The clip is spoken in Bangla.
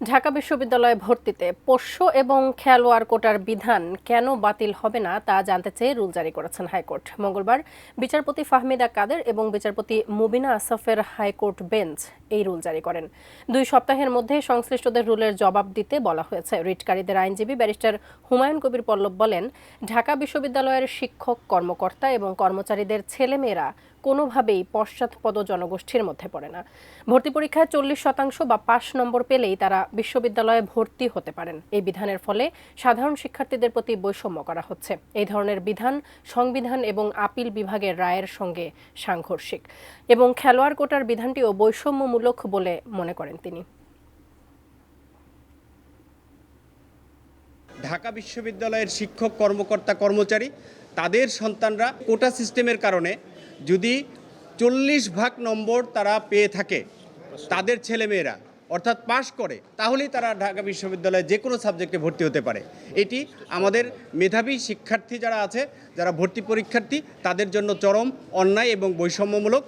ঢাকা বিশ্ববিদ্যালয়ে ভর্তিতে পোষ্য এবং খেলোয়াড় কোটার বিধান কেন বাতিল হবে না তা জানতে চেয়ে রুল জারি করেছেন হাইকোর্ট। মঙ্গলবার বিচারপতি ফাহমিদা কাদের এবং বিচারপতি মুবিনা আসাফের হাইকোর্ট বেঞ্চ এই রুল জারি করেন। 2 সপ্তাহের মধ্যে সংশ্লিষ্টদের রুলের জবাব দিতে বলা হয়েছে। রিটকারীদের আইনজীবী ব্যারিস্টার হুমায়ুন কবির পল্লব বলেন, ঢাকা বিশ্ববিদ্যালয়ের শিক্ষক, কর্মকর্তা এবং কর্মচারীদের ছেলেমেয়েরা কোনোভাবেই পশ্চাৎপদ জনগোষ্ঠীর মধ্যে পড়ে না। ভর্তি পরীক্ষায় 40% বা 5 নম্বর পেলেই তারা বিশ্ববিদ্যালয়ে ভর্তি হতে পারেন। এই বিধানের ফলে সাধারণ শিক্ষার্থীদের প্রতি বৈষম্য করা হচ্ছে। এই ধরনের বিধান সংবিধান এবং আপিল বিভাগের রায়ের সঙ্গে সাংঘর্ষিক এবং খেলোয়াড় কোটার বিধানটিও বৈষম্যমূলক বলে মনে করেন তিনি। ঢাকা বিশ্ববিদ্যালয়ের শিক্ষক, কর্মকর্তা, কর্মচারী তাদের সন্তানরা কোটা সিস্টেমের কারণে যদি 40% নম্বর তারা পেয়ে থাকে, তাদের ছেলেমেয়েরা অর্থাৎ পাশ করে, তাহলেই তারা ঢাকা বিশ্ববিদ্যালয়ে যে কোনো সাবজেক্টে ভর্তি হতে পারে। এটি আমাদের মেধাবী শিক্ষার্থী যারা আছে, যারা ভর্তি পরীক্ষার্থী, তাদের জন্য চরম অন্যায় এবং বৈষম্যমূলক।